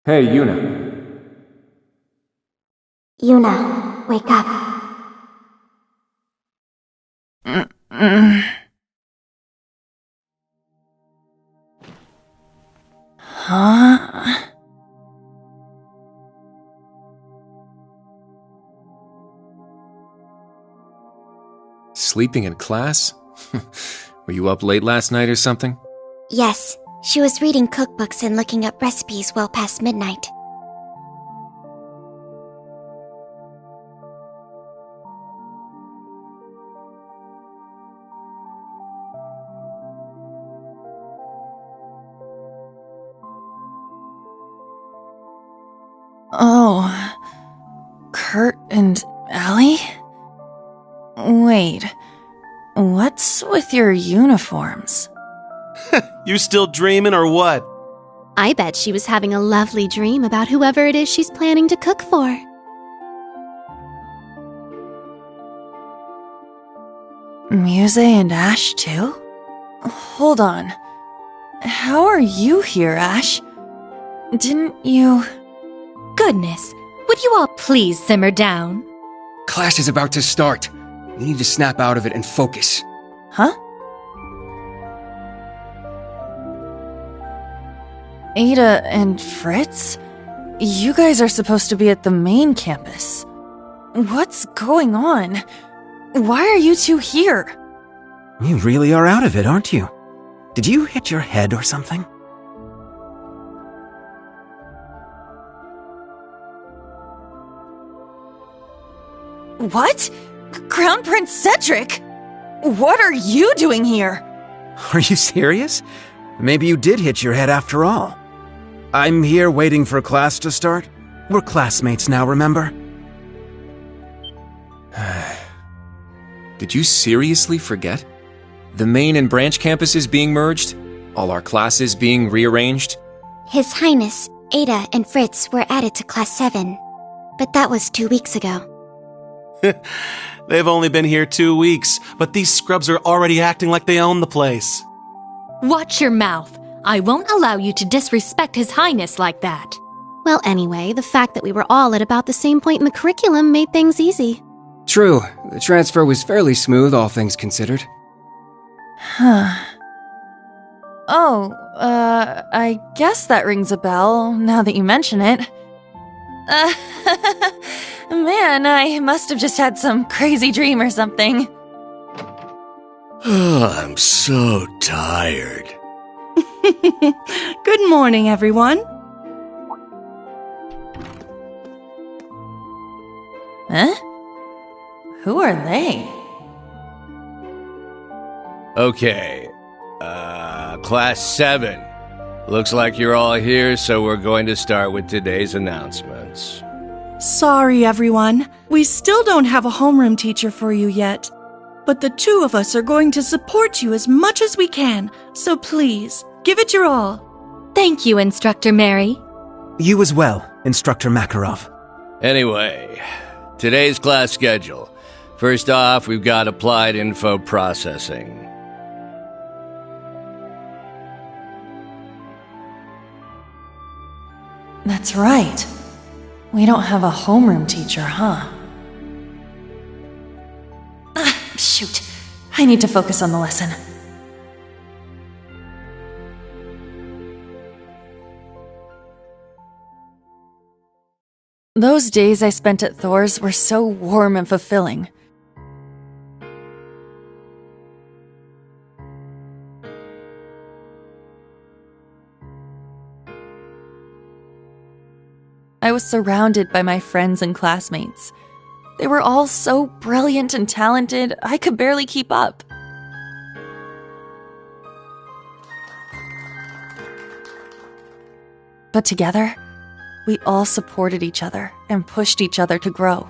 Hey, Yuna. Yuna, wake up. Huh? Sleeping in class? Were you up late last night or something? Yes, she was reading cookbooks and looking up recipes well past midnight. Oh, Kurt and Allie? Wait, what's with your uniforms? You still dreaming or what? I bet she was having a lovely dream about whoever it is she's planning to cook for. Muse and Ash, too? Hold on. How are you here, Ash? Didn't you... Goodness, would you all please simmer down? Class is about to start. We need to snap out of it and focus. Huh? Ada and Fritz? You guys are supposed to be at the main campus. What's going on? Why are you two here? You really are out of it, aren't you? Did you hit your head or something? What? Crown Prince Cedric? What are you doing here? Are you serious? Maybe you did hit your head after all. I'm here waiting for class to start. We're classmates now, remember? Did you seriously forget? The main and branch campuses being merged? All our classes being rearranged? His Highness, Ada, and Fritz were added to Class 7. But that was 2 weeks ago. They've only been here 2 weeks, but these scrubs are already acting like they own the place. Watch your mouth. I won't allow you to disrespect His Highness like that. Well, anyway, the fact that we were all at about the same point in the curriculum made things easy. True, the transfer was fairly smooth, all things considered. Huh. Oh, I guess that rings a bell, now that you mention it. Man, I must have just had some crazy dream or something. I'm so tired. Good morning, everyone. Huh? Who are they? Okay, Class 7. Looks like you're all here, so we're going to start with today's announcements. Sorry, everyone. We still don't have a homeroom teacher for you yet. But the two of us are going to support you as much as we can, so please, give it your all. Thank you, Instructor Mary. You as well, Instructor Makarov. Anyway, today's class schedule. First off, we've got Applied Info Processing. That's right. We don't have a homeroom teacher, huh? Shoot. I need to focus on the lesson. Those days I spent at Thor's were so warm and fulfilling. I was surrounded by my friends and classmates. They were all so brilliant and talented, I could barely keep up. But together, we all supported each other and pushed each other to grow.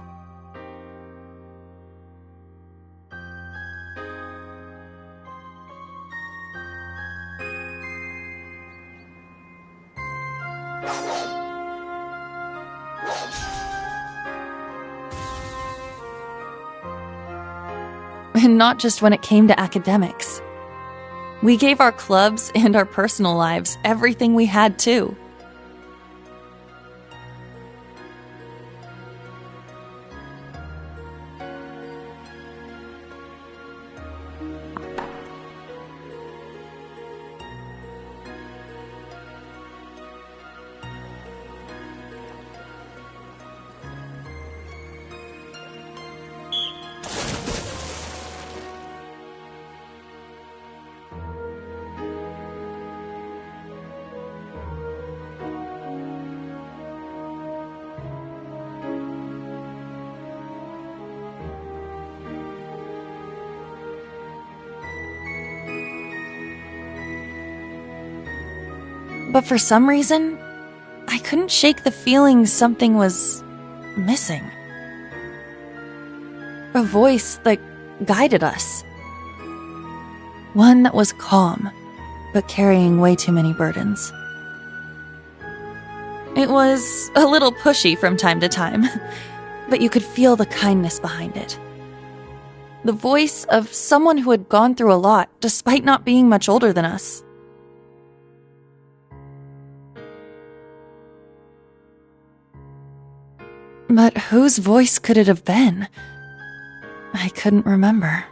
And not just when it came to academics. We gave our clubs and our personal lives everything we had, too. But for some reason, I couldn't shake the feeling something was missing. A voice that guided us. One that was calm, but carrying way too many burdens. It was a little pushy from time to time, but you could feel the kindness behind it. The voice of someone who had gone through a lot despite not being much older than us. But whose voice could it have been? I couldn't remember.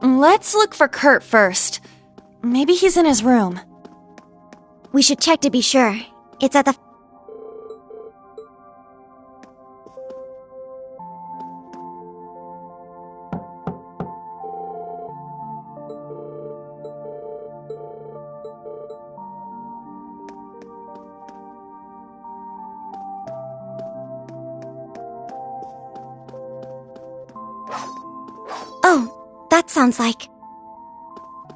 Let's look for Kurt first. Maybe he's in his room. We should check to be sure. It's at the... Oh, that sounds like...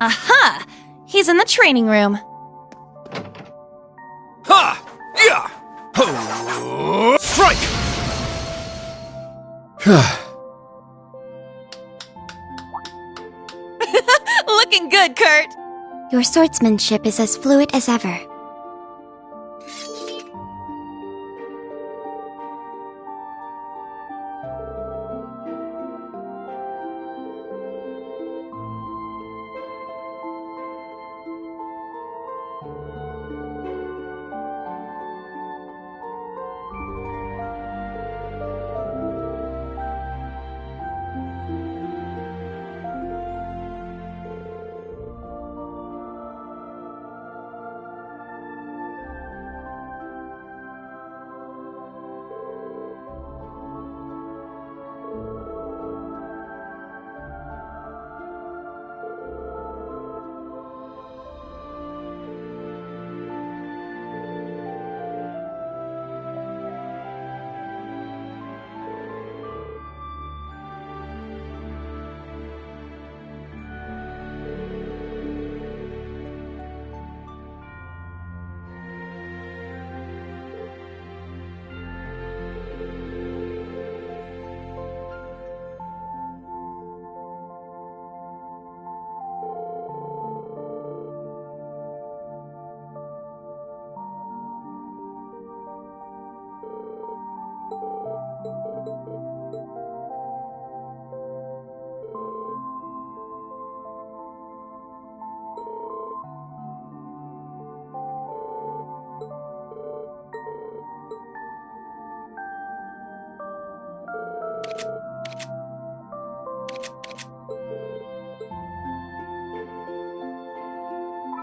Aha! He's in the training room. Ha! Yeah! Ho! Strike! Looking good, Kurt! Your swordsmanship is as fluid as ever.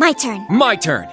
My turn. My turn!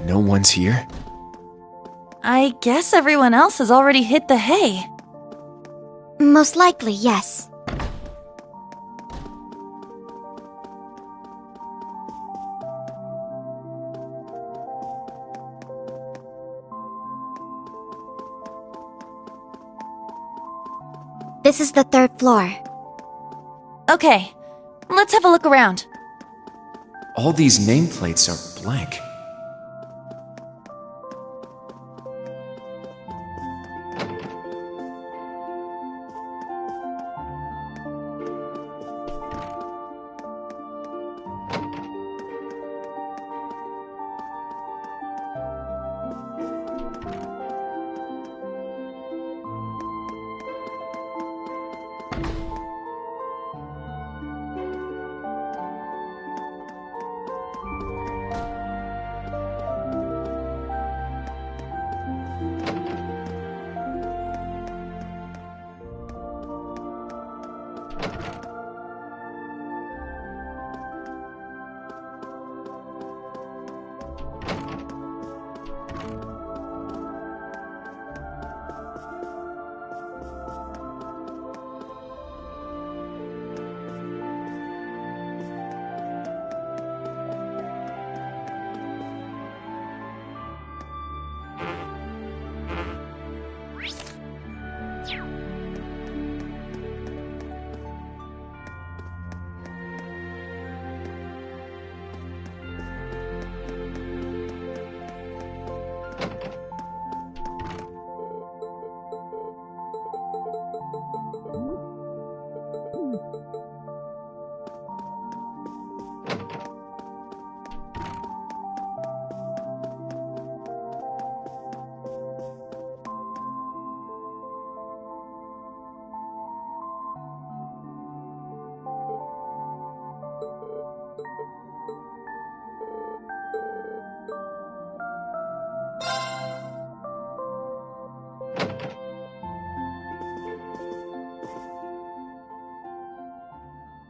No one's here? I guess everyone else has already hit the hay. Most likely, yes. This is the 3rd floor. Okay, let's have a look around. All these nameplates are blank.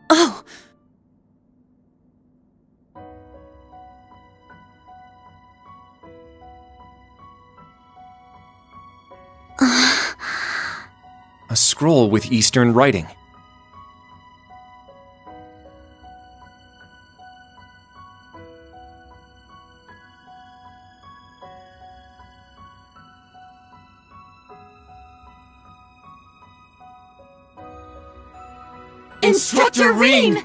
Oh! A scroll with Eastern writing. Instructor Rean!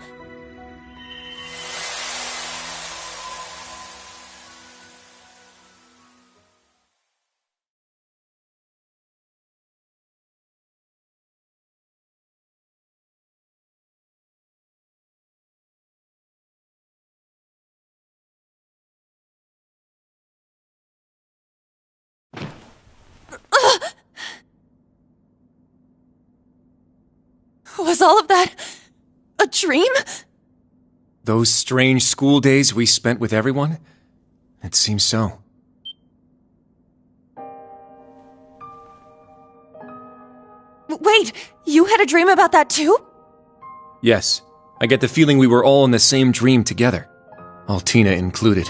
Was all of that a dream? Those strange school days we spent with everyone? It seems so. Wait, you had a dream about that too? Yes, I get the feeling we were all in the same dream together. Altina included.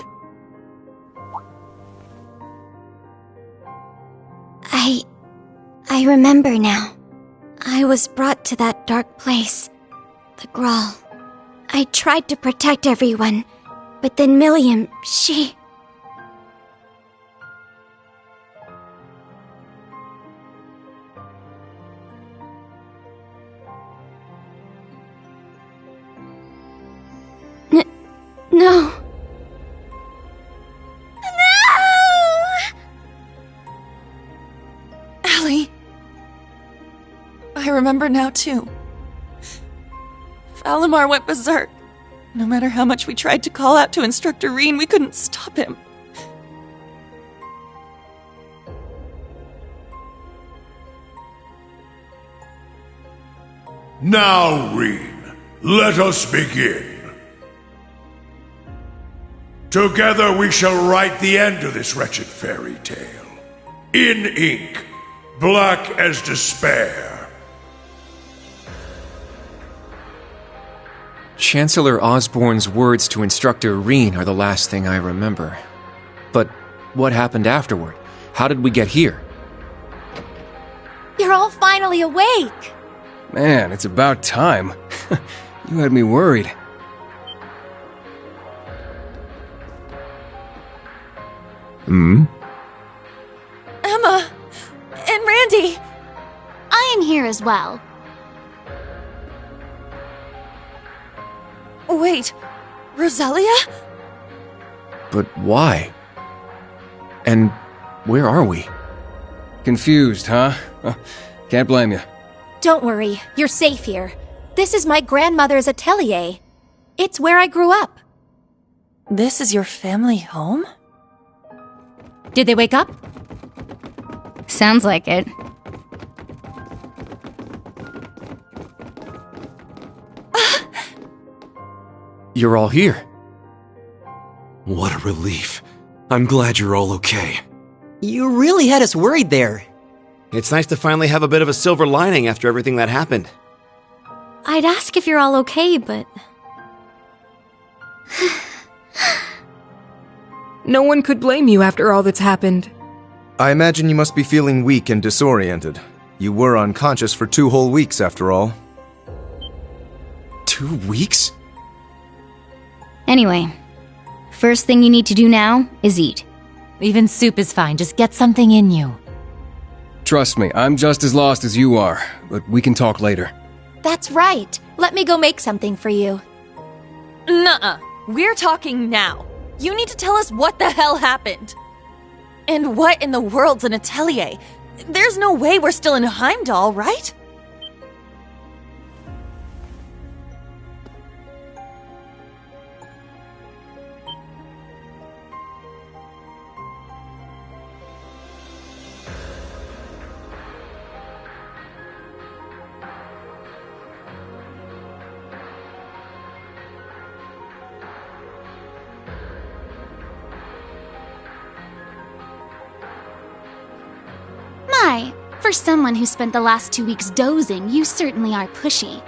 I I remember now. I was brought to that dark place, the Grawl. I tried to protect everyone, but then Milliam, she... No. Allie. I remember now, too. Valimar went berserk. No matter how much we tried to call out to Instructor Reen, we couldn't stop him. Now, Reen, let us begin. Together we shall write the end of this wretched fairy tale. In ink, black as despair. Chancellor Osborne's words to Instructor Reen are the last thing I remember. But what happened afterward? How did we get here? You're all finally awake! Man, it's about time. You had me worried. Emma! And Randy! I am here as well. Wait, Roselia? But why? And where are we? Confused, huh? Can't blame you. Don't worry, you're safe here. This is my grandmother's atelier. It's where I grew up. This is your family home? Did they wake up? Sounds like it. You're all here. What a relief. I'm glad you're all okay. You really had us worried there. It's nice to finally have a bit of a silver lining after everything that happened. I'd ask if you're all okay, but... No one could blame you after all that's happened. I imagine you must be feeling weak and disoriented. You were unconscious for 2 whole weeks, after all. 2 weeks? Anyway, first thing you need to do now is eat. Even soup is fine, just get something in you. Trust me, I'm just as lost as you are, but we can talk later. That's right. Let me go make something for you. Nuh-uh. We're talking now. You need to tell us what the hell happened. And what in the world's an atelier? There's no way we're still in Heimdall, right? My, for someone who spent the last 2 weeks dozing, you certainly are pushy.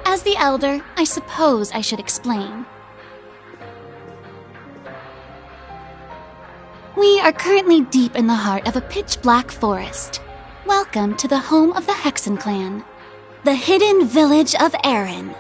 As the elder, I suppose I should explain. We are currently deep in the heart of a pitch-black forest. Welcome to the home of the Hexen clan, the hidden village of Erin.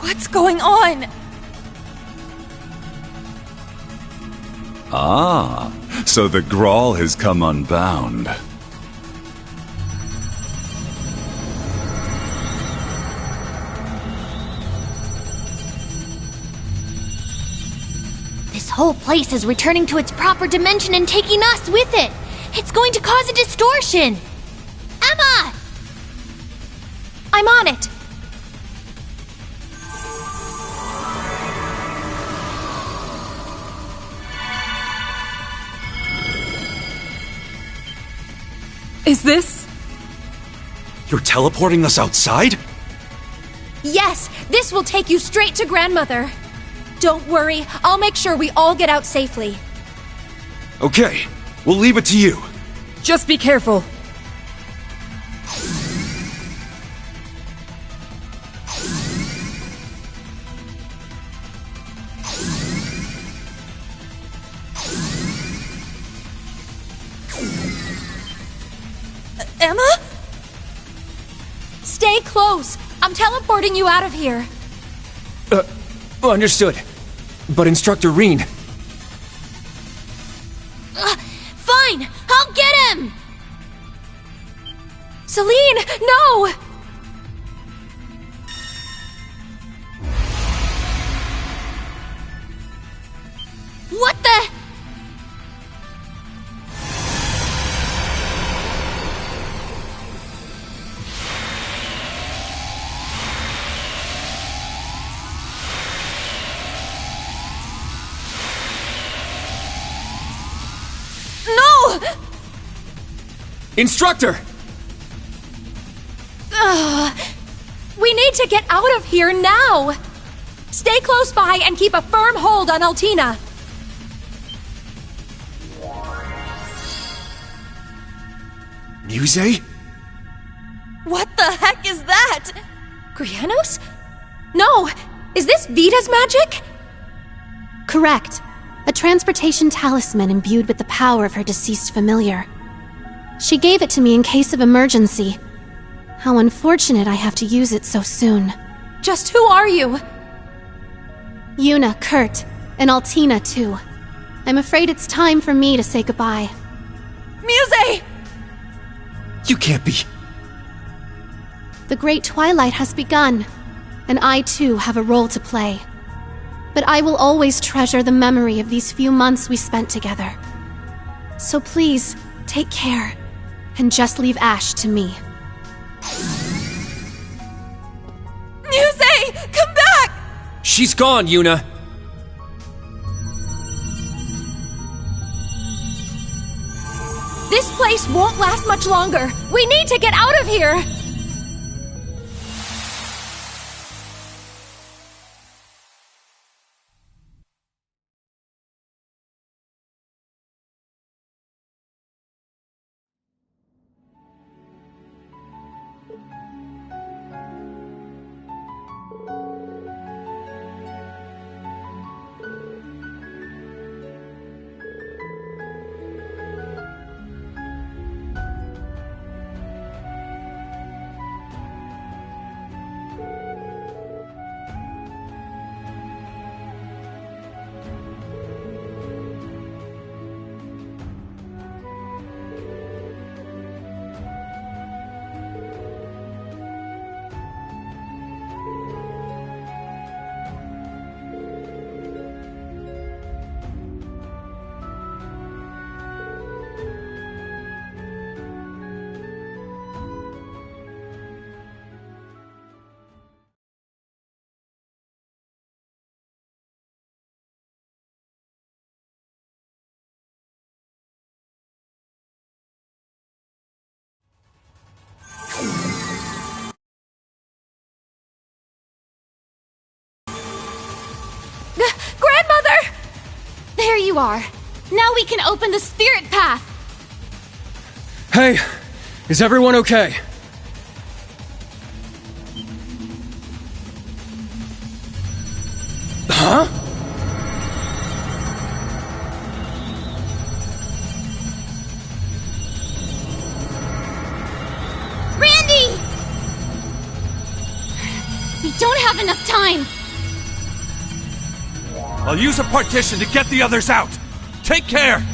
What's going on? Ah, so the Grawl has come unbound. This whole place is returning to its proper dimension and taking us with it. It's going to cause a distortion. Emma! I'm on it. Is this? You're teleporting us outside? Yes, this will take you straight to Grandmother. Don't worry, I'll make sure we all get out safely. Okay, we'll leave it to you. Just be careful. Emma? Stay close. I'm teleporting you out of here. Understood. But Instructor Reen... Fine! I'll get him! Celine, no! What the? No! Instructor! We need to get out of here now! Stay close by and keep a firm hold on Altina. Muse? What the heck is that? Grianos? No! Is this Vita's magic? Correct. A transportation talisman imbued with the power of her deceased familiar. She gave it to me in case of emergency. How unfortunate I have to use it so soon. Just who are you? Yuna, Kurt, and Altina too. I'm afraid it's time for me to say goodbye. Muse! You can't be... The Great Twilight has begun, and I too have a role to play. But I will always treasure the memory of these few months we spent together. So please, take care, and just leave Ash to me. Muse! Come back! She's gone, Yuna! This place won't last much longer! We need to get out of here! Grandmother! There you are. Now we can open the spirit path. Hey, is everyone okay? Huh? Randy! We don't have enough time! I'll use a partition to get the others out! Take care!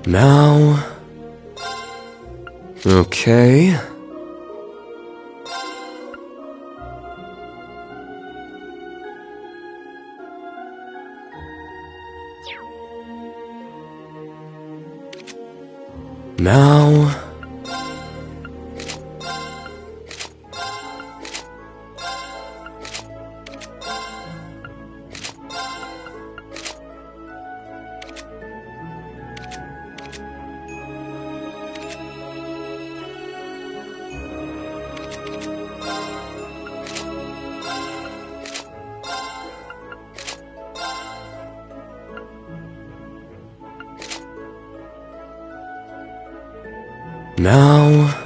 Now... Okay... Now... Now...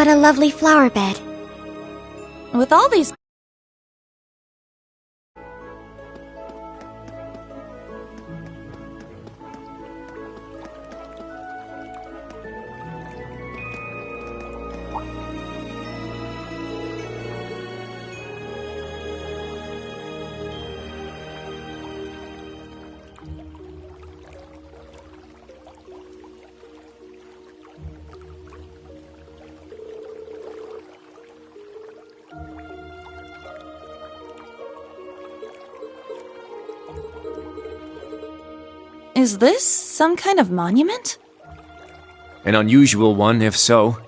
What a lovely flower bed. With all these... Is this some kind of monument? An unusual one, if so.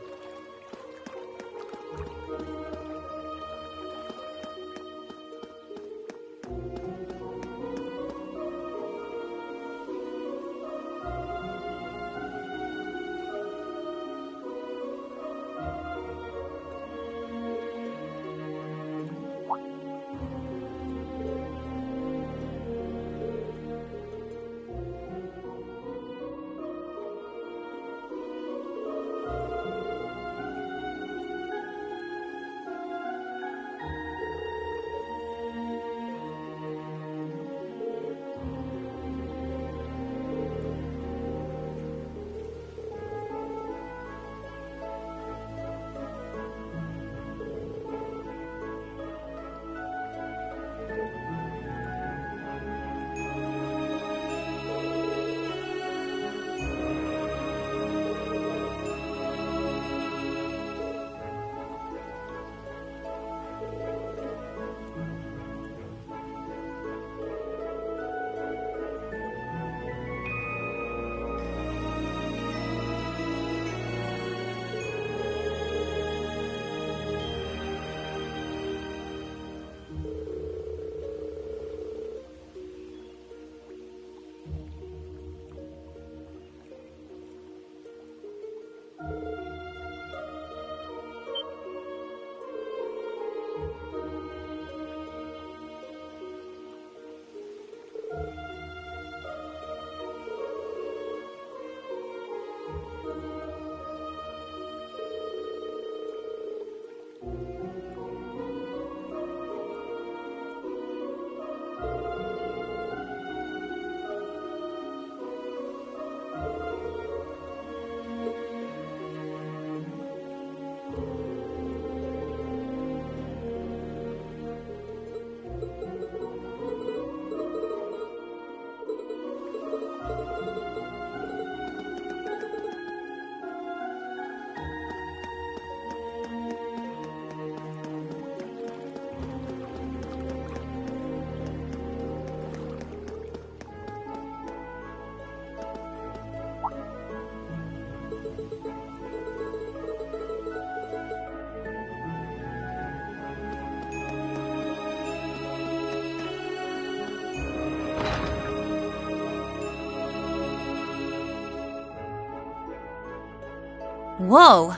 Whoa,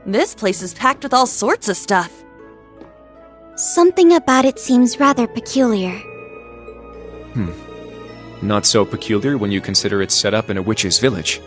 this place is packed with all sorts of stuff. Something about it seems rather peculiar. Not so peculiar when you consider it's set up in a witch's village.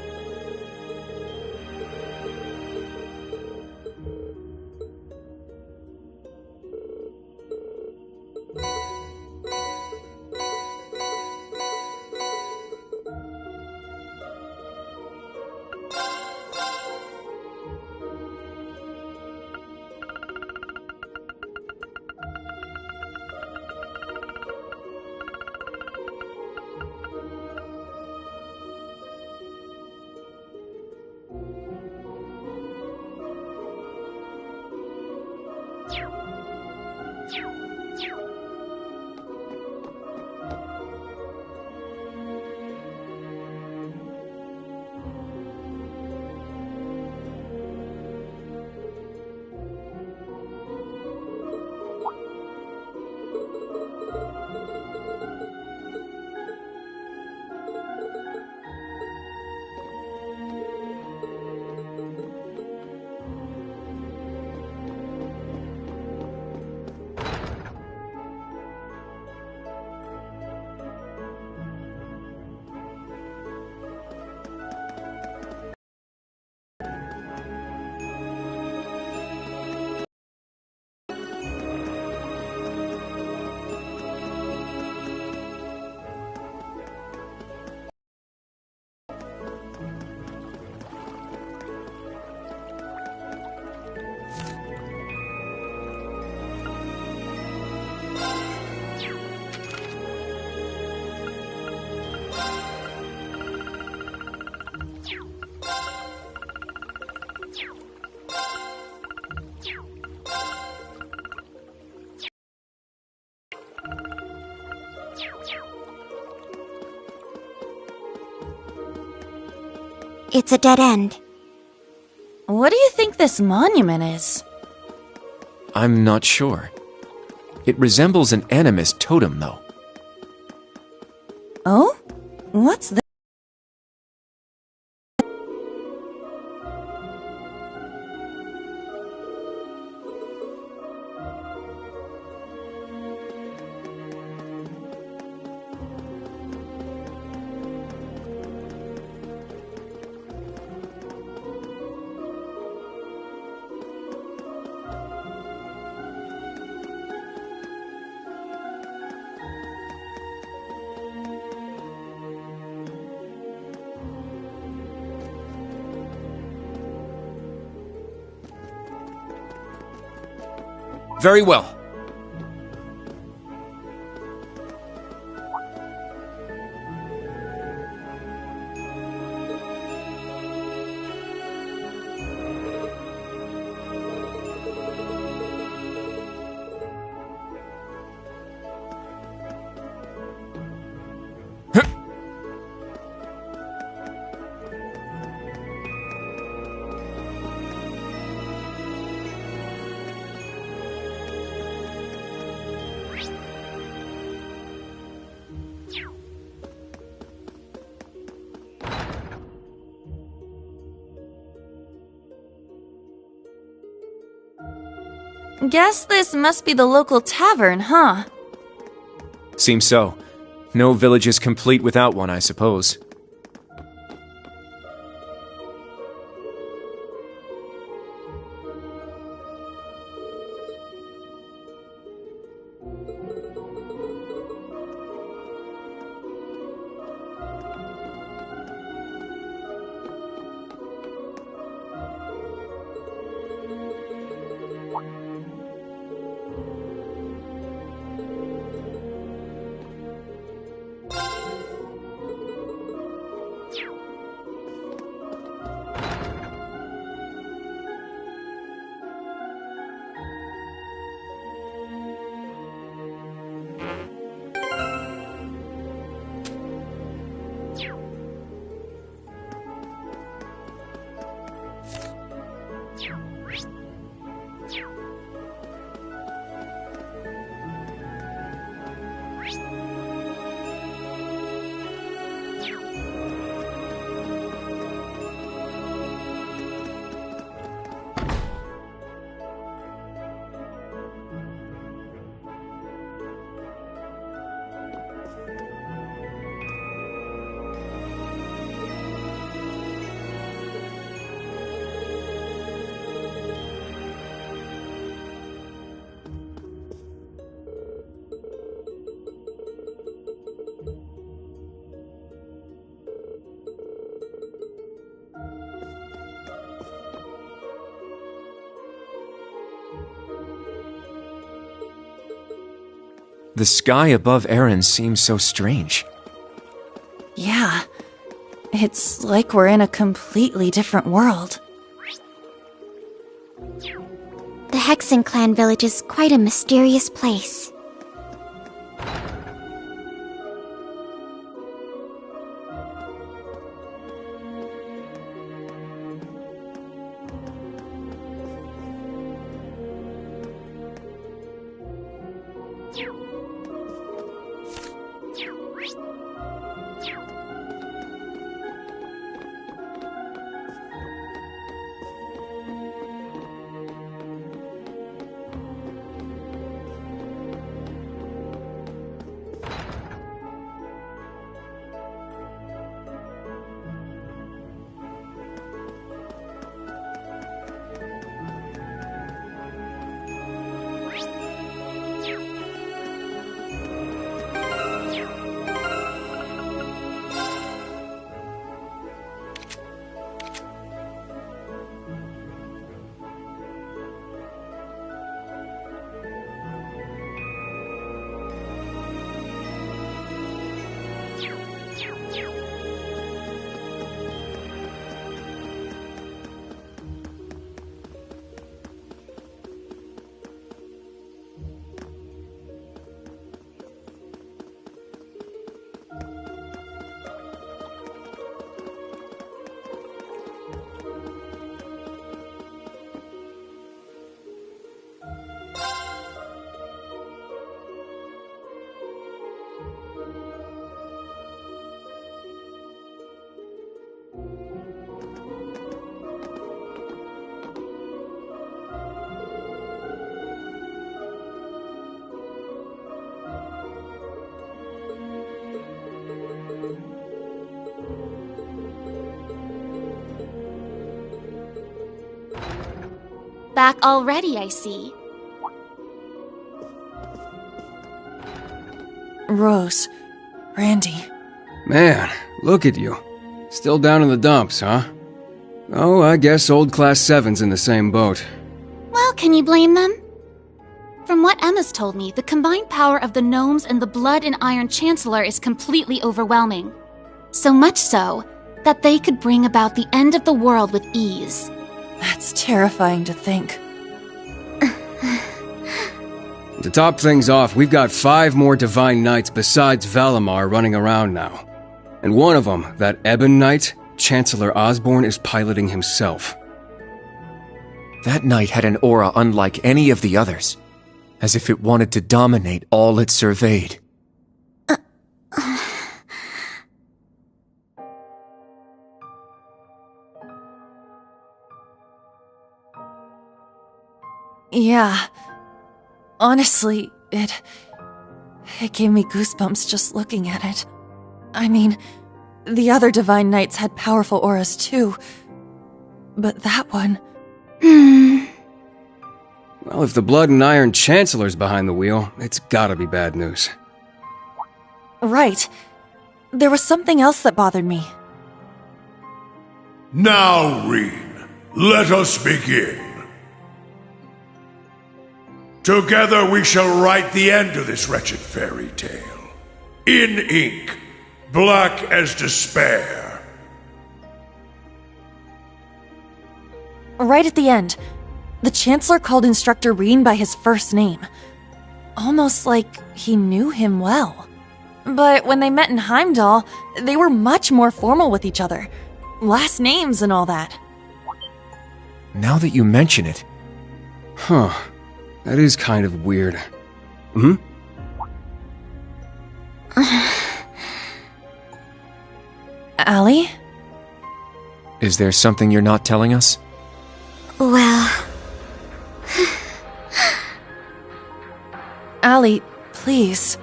it's a dead end. What do you think this monument is? I'm not sure. It resembles an animus totem, though. Oh? What's that? Very well. Guess this must be the local tavern, huh? Seems so. No village is complete without one, I suppose. The sky above Erin seems so strange. Yeah. It's like we're in a completely different world. The Hexen Clan village is quite a mysterious place. Back already, I see. Rose. Randy. Man, look at you. Still down in the dumps, huh? Oh, I guess old Class 7's in the same boat. Well, can you blame them? From what Emma's told me, the combined power of the gnomes and the Blood and Iron Chancellor is completely overwhelming. So much so, that they could bring about the end of the world with ease. That's terrifying to think. To top things off, we've got 5 more Divine Knights besides Valimar running around now. And one of them, that Ebon Knight, Chancellor Osborn is piloting himself. That knight had an aura unlike any of the others, as if it wanted to dominate all it surveyed. Yeah. Honestly, it gave me goosebumps just looking at it. I mean, the other Divine Knights had powerful auras too. But that one... Well, if the Blood and Iron Chancellor's behind the wheel, it's gotta be bad news. Right. There was something else that bothered me. Now, Rean, let us begin. Together we shall write the end of this wretched fairy tale. In ink, black as despair. Right at the end, the Chancellor called Instructor Rean by his first name. Almost like he knew him well. But when they met in Heimdall, they were much more formal with each other. Last names and all that. Now that you mention it... Huh. That is kind of weird. Hmm? Allie? Is there something you're not telling us? Well... Allie, please.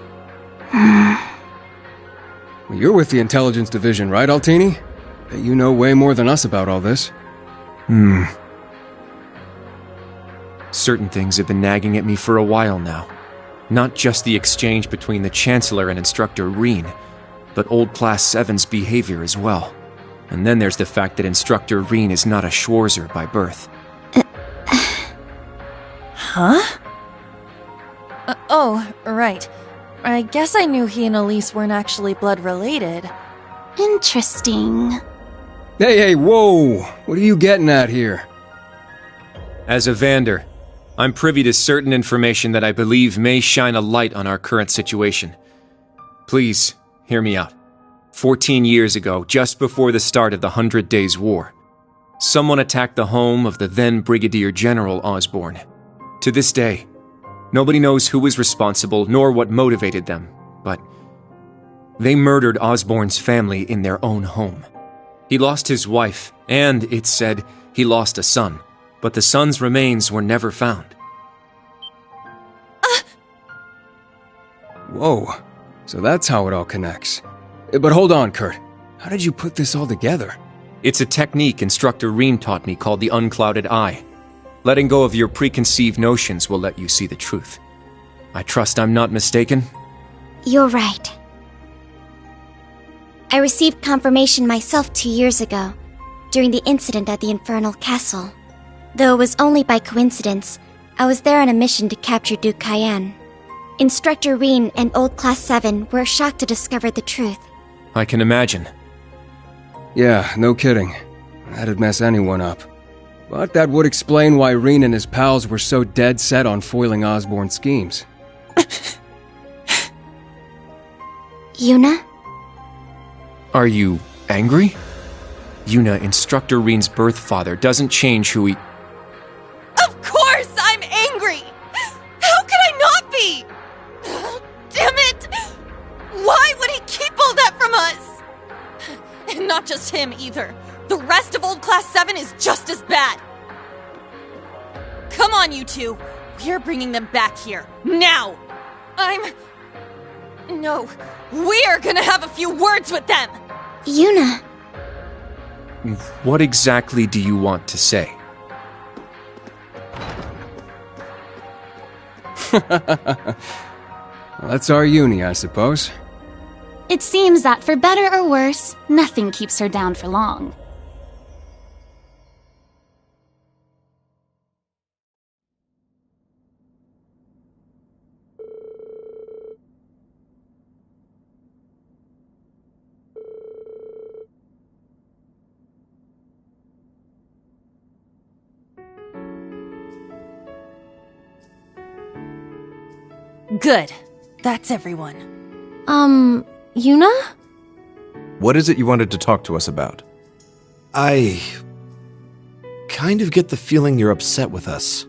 You're with the Intelligence Division, right, Altini? You know way more than us about all this. Certain things have been nagging at me for a while now. Not just the exchange between the Chancellor and Instructor Rean, but old Class 7's behavior as well. And then there's the fact that Instructor Rean is not a Schwarzer by birth. Huh? Oh, right. I guess I knew he and Elise weren't actually blood-related. Interesting. Hey, whoa! What are you getting at here? As a Vander, I'm privy to certain information that I believe may shine a light on our current situation. Please, hear me out. 14 years ago, just before the start of the 100 Days' War, someone attacked the home of the then Brigadier General Osborn. To this day, nobody knows who was responsible nor what motivated them, but they murdered Osborn's family in their own home. He lost his wife, and, it's said, he lost a son, but the son's remains were never found. Whoa, so that's how it all connects. But hold on, Kurt. How did you put this all together? It's a technique Instructor Rean taught me called the Unclouded Eye. Letting go of your preconceived notions will let you see the truth. I trust I'm not mistaken? You're right. I received confirmation myself 2 years ago, during the incident at the Infernal Castle. Though it was only by coincidence, I was there on a mission to capture Duke Cayenne. Instructor Rean and Old Class 7 were shocked to discover the truth. I can imagine. Yeah, no kidding. That'd mess anyone up. But that would explain why Rean and his pals were so dead set on foiling Osborn's schemes. Yuna? Are you angry? Yuna, Instructor Rean's birth father, doesn't change who he... Of course I'm angry! him either. The rest of old Class 7 is just as bad. Come on, you two. We're bringing them back here. Now! No. We're gonna have a few words with them! Yuna. What exactly do you want to say? That's our uni, I suppose. It seems that for better or worse, nothing keeps her down for long. Good. That's everyone. Yuna? What is it you wanted to talk to us about? I kind of get the feeling you're upset with us.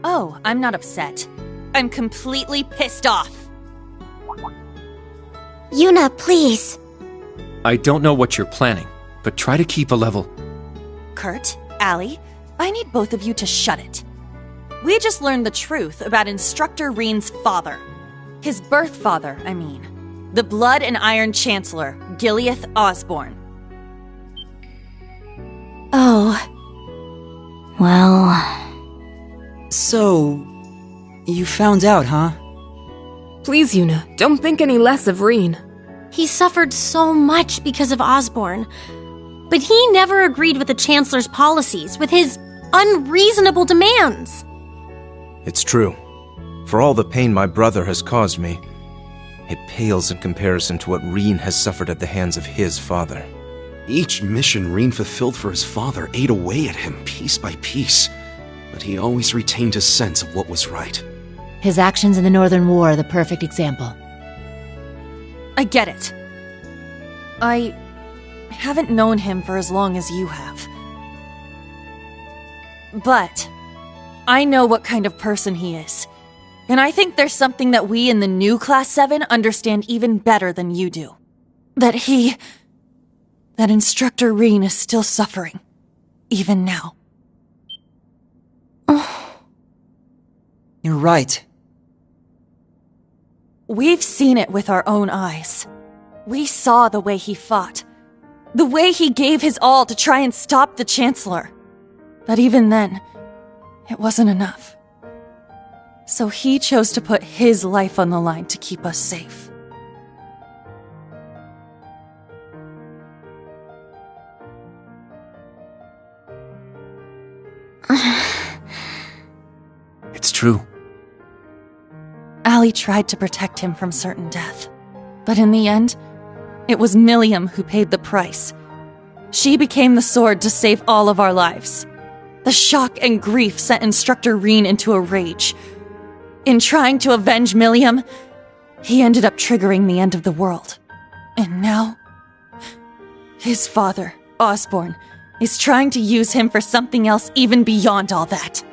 Oh, I'm not upset. I'm completely pissed off. Yuna, please. I don't know what you're planning, but try to keep a level. Kurt, Allie, I need both of you to shut it. We just learned the truth about Instructor Reen's father. His birth father, I mean. The Blood and Iron Chancellor, Gileath Osborne. Oh. Well... So... you found out, huh? Please, Yuna, don't think any less of Reen. He suffered so much because of Osborne. But he never agreed with the Chancellor's policies, with his unreasonable demands. It's true. For all the pain my brother has caused me, it pales in comparison to what Reen has suffered at the hands of his father. Each mission Reen fulfilled for his father ate away at him piece by piece, but he always retained his sense of what was right. His actions in the Northern War are the perfect example. I get it. I haven't known him for as long as you have. But I know what kind of person he is. And I think there's something that we in the new Class 7 understand even better than you do. That Instructor Reen is still suffering. Even now. You're right. We've seen it with our own eyes. We saw the way he fought. The way he gave his all to try and stop the Chancellor. But even then, it wasn't enough. So he chose to put his life on the line to keep us safe. It's true. Allie tried to protect him from certain death. But in the end, it was Milliam who paid the price. She became the sword to save all of our lives. The shock and grief sent Instructor Reen into a rage. In trying to avenge Milliam, he ended up triggering the end of the world. And now, his father, Osborne, is trying to use him for something else even beyond all that.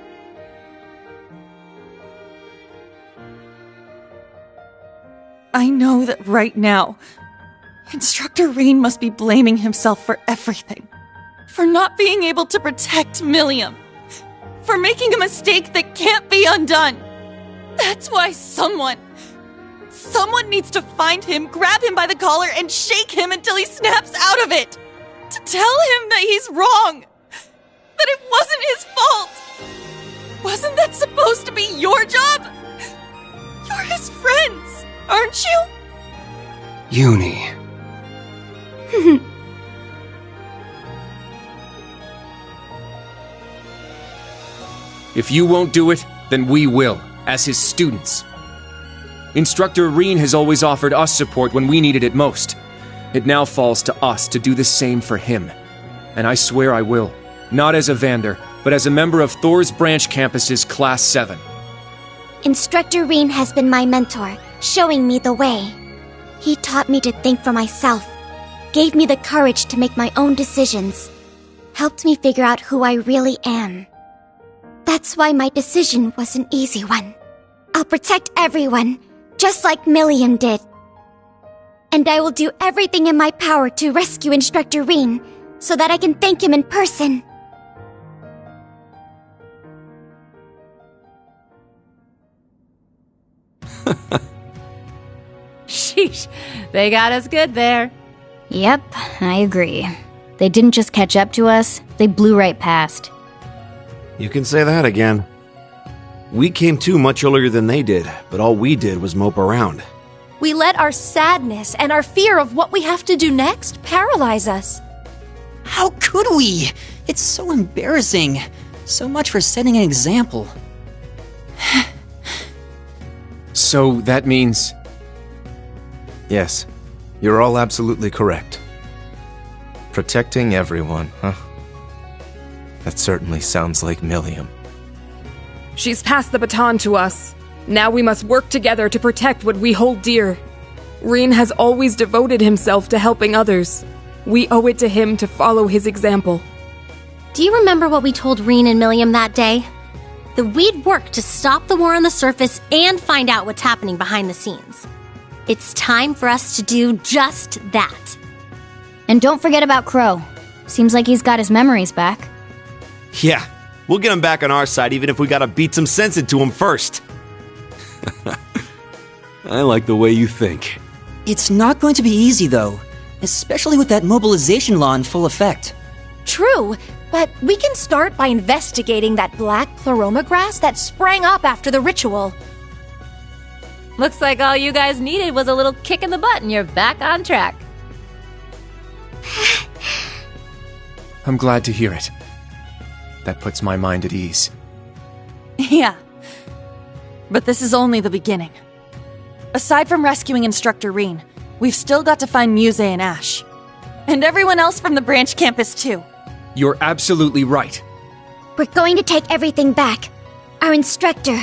I know that right now, Instructor Reen must be blaming himself for everything. For not being able to protect Milliam. For making a mistake that can't be undone. That's why someone needs to find him, grab him by the collar, and shake him until he snaps out of it. To tell him that he's wrong. That it wasn't his fault. Wasn't that supposed to be your job? You're his friends, aren't you? Uni. If you won't do it, then we will, as his students. Instructor Reen has always offered us support when we needed it most. It now falls to us to do the same for him. And I swear I will. Not as a Vander, but as a member of Thor's Branch Campus's Class 7. Instructor Reen has been my mentor, showing me the way. He taught me to think for myself, gave me the courage to make my own decisions, helped me figure out who I really am. That's why my decision was an easy one. I'll protect everyone, just like Milliam did. And I will do everything in my power to rescue Instructor Reen, so that I can thank him in person. Sheesh, they got us good there. Yep, I agree. They didn't just catch up to us, they blew right past. You can say that again. We came to much earlier than they did, but all we did was mope around. We let our sadness and our fear of what we have to do next paralyze us. How could we? It's so embarrassing. So much for setting an example. So that means... Yes, you're all absolutely correct. Protecting everyone, huh? That certainly sounds like Milliam. She's passed the baton to us. Now we must work together to protect what we hold dear. Rean has always devoted himself to helping others. We owe it to him to follow his example. Do you remember what we told Rean and Milliam that day? That we'd work to stop the war on the surface and find out what's happening behind the scenes. It's time for us to do just that. And don't forget about Crow. Seems like he's got his memories back. Yeah, we'll get him back on our side even if we gotta beat some sense into him first. I like the way you think. It's not going to be easy, though. Especially with that mobilization law in full effect. True, but we can start by investigating that black pleroma grass that sprang up after the ritual. Looks like all you guys needed was a little kick in the butt and you're back on track. I'm glad to hear it. That puts my mind at ease. Yeah. But this is only the beginning. Aside from rescuing Instructor Rean, we've still got to find Muse and Ash. And everyone else from the branch campus, too. You're absolutely right. We're going to take everything back. Our instructor,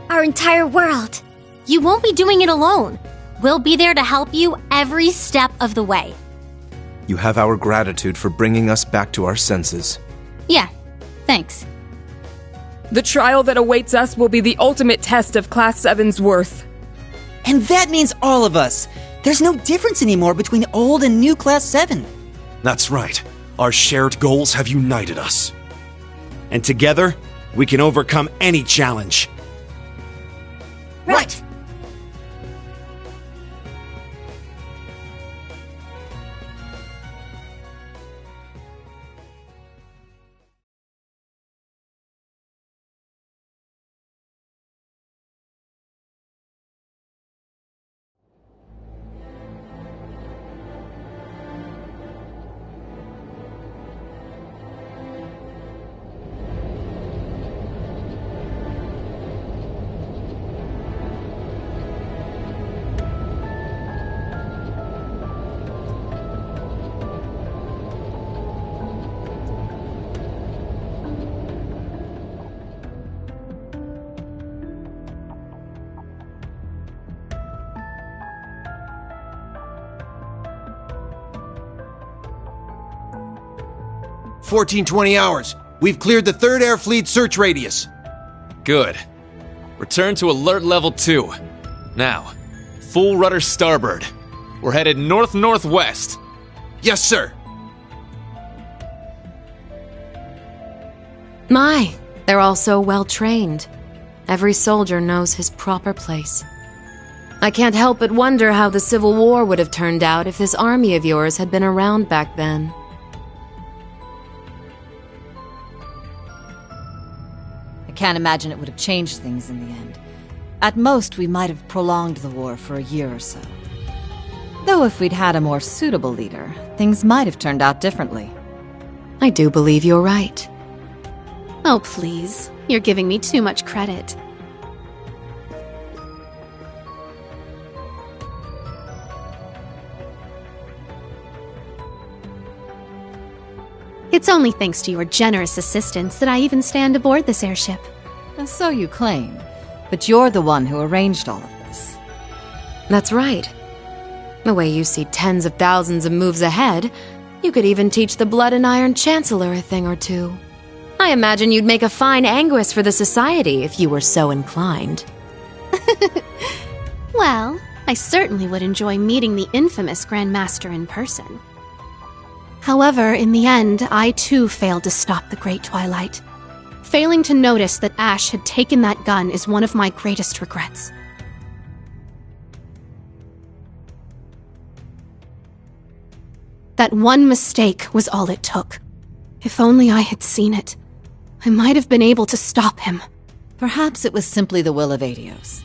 our entire world. You won't be doing it alone. We'll be there to help you every step of the way. You have our gratitude for bringing us back to our senses. Yeah, thanks. The trial that awaits us will be the ultimate test of Class 7's worth. And that means all of us. There's no difference anymore between old and new Class 7. That's right. Our shared goals have united us. And together, we can overcome any challenge. Right. $14-20 hours. We've cleared the 3rd Air Fleet search radius. Good. Return to alert level 2. Now, full rudder starboard. We're headed north-northwest. Yes, sir. My, they're all so well trained. Every soldier knows his proper place. I can't help but wonder how the Civil War would have turned out if this army of yours had been around back then. I can't imagine it would have changed things in the end. At most, we might have prolonged the war for a year or so. Though if we'd had a more suitable leader, things might have turned out differently. I do believe you're right. Oh, please. You're giving me too much credit. It's only thanks to your generous assistance that I even stand aboard this airship. So you claim, but you're the one who arranged all of this. That's right. The way you see tens of thousands of moves ahead, you could even teach the Blood and Iron Chancellor a thing or two. I imagine you'd make a fine Anguis for the Society if you were so inclined. Well, I certainly would enjoy meeting the infamous Grand Master in person. However, in the end, I too failed to stop the Great Twilight. Failing to notice that Ash had taken that gun is one of my greatest regrets. That one mistake was all it took. If only I had seen it, I might have been able to stop him. Perhaps it was simply the will of Adios.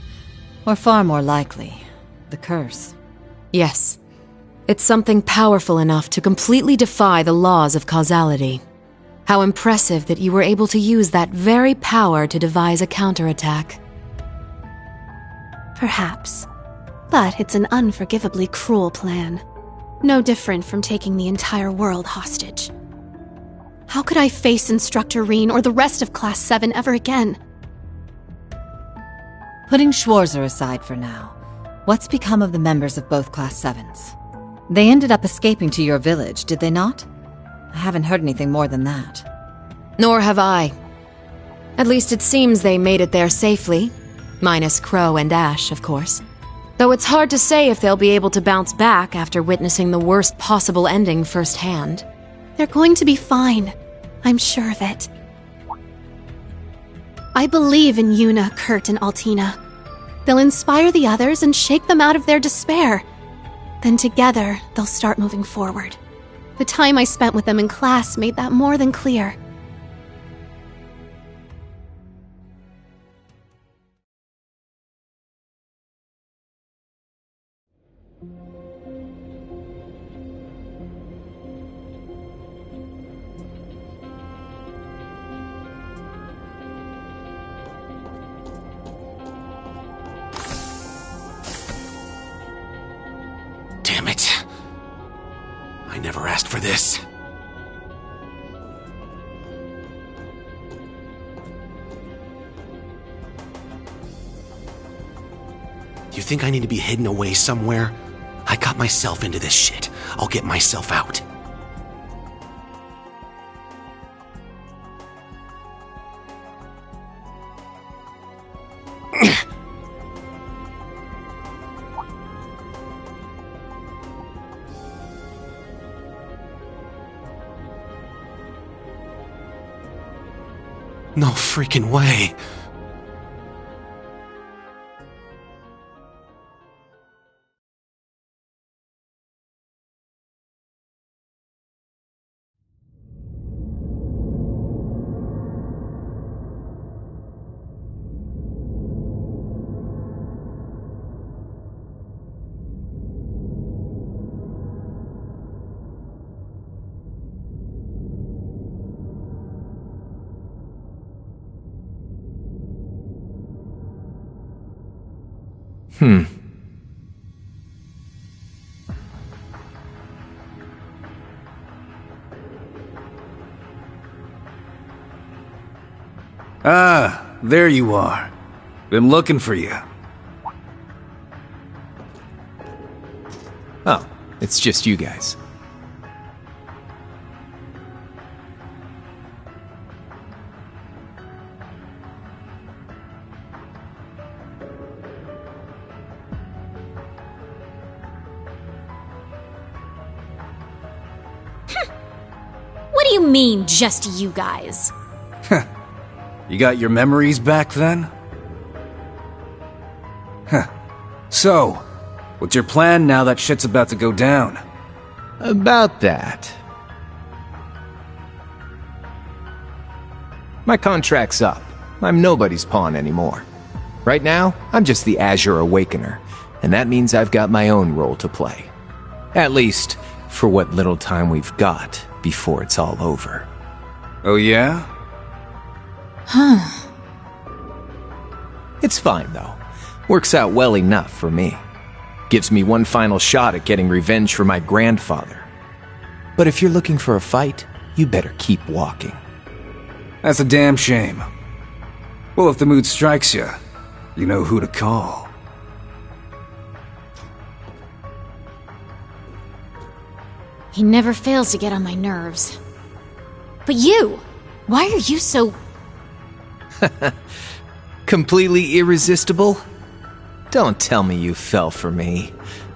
Or far more likely, the curse. Yes. It's something powerful enough to completely defy the laws of causality. How impressive that you were able to use that very power to devise a counterattack. Perhaps. But it's an unforgivably cruel plan. No different from taking the entire world hostage. How could I face Instructor Rean or the rest of Class 7 ever again? Putting Schwarzer aside for now, what's become of the members of both Class 7s? They ended up escaping to your village, did they not? I haven't heard anything more than that. Nor have I. At least it seems they made it there safely. Minus Crow and Ash, of course. Though it's hard to say if they'll be able to bounce back after witnessing the worst possible ending firsthand. They're going to be fine. I'm sure of it. I believe in Yuna, Kurt, and Altina. They'll inspire the others and shake them out of their despair. Then together, they'll start moving forward. The time I spent with them in class made that more than clear. Damn it. I never asked for this. You think I need to be hidden away somewhere? I got myself into this shit. I'll get myself out. No freaking way. Ah, there you are. Been looking for you. Oh, it's just you guys. What do you mean, just you guys? You got your memories back then? Huh. So, what's your plan now that shit's about to go down? About that. My contract's up. I'm nobody's pawn anymore. Right now, I'm just the Azure Awakener, and that means I've got my own role to play. At least, for what little time we've got before it's all over. Oh yeah? Huh. It's fine, though. Works out well enough for me. Gives me one final shot at getting revenge for my grandfather. But if you're looking for a fight, you better keep walking. That's a damn shame. Well, if the mood strikes you, you know who to call. He never fails to get on my nerves. But you! Why are you so... Completely irresistible? Don't tell me you fell for me.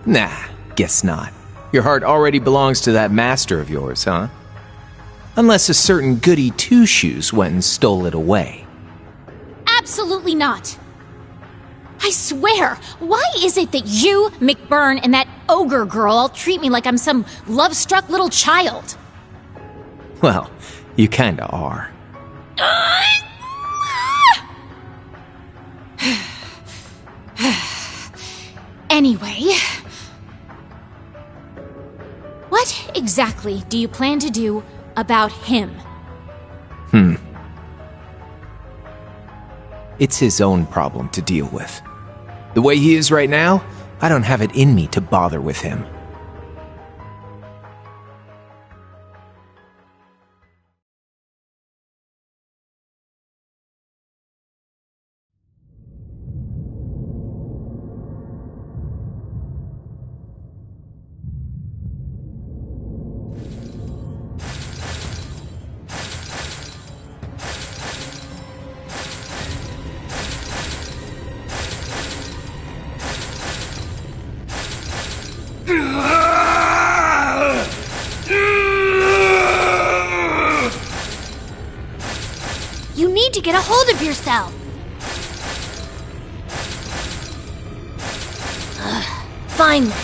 Nah, guess not. Your heart already belongs to that master of yours, huh? Unless a certain goody two-shoes went and stole it away. Absolutely not. I swear, why is it that you, McBurn, and that ogre girl all treat me like I'm some love-struck little child? Well, you kinda are. Anyway, what exactly do you plan to do about him? It's his own problem to deal with. The way he is right now, I don't have it in me to bother with him. You need to get a hold of yourself. Fine then.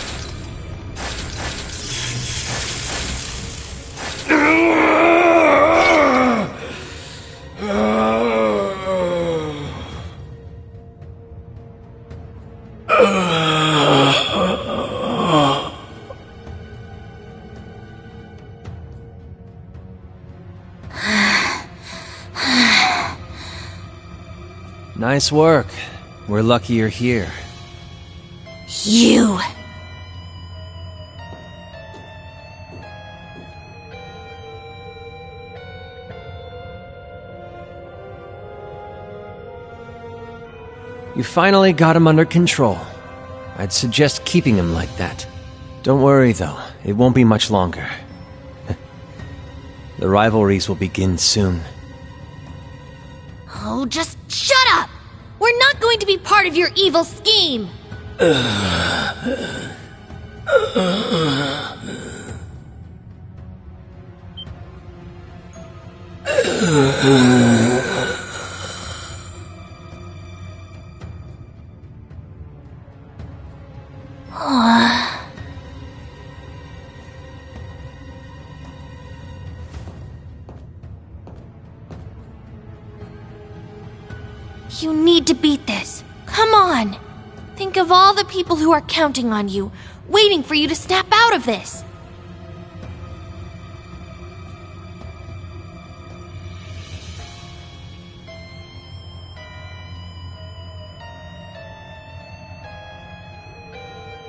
Nice work. We're lucky you're here. You. You finally got him under control. I'd suggest keeping him like that. Don't worry, though. It won't be much longer. The rivalries will begin soon. Oh, just shut up! We're not going to be part of your evil scheme! You need to beat this. Come on! Think of all the people who are counting on you, waiting for you to snap out of this.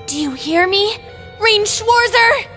Do you hear me? Rean Schwarzer!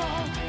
fall.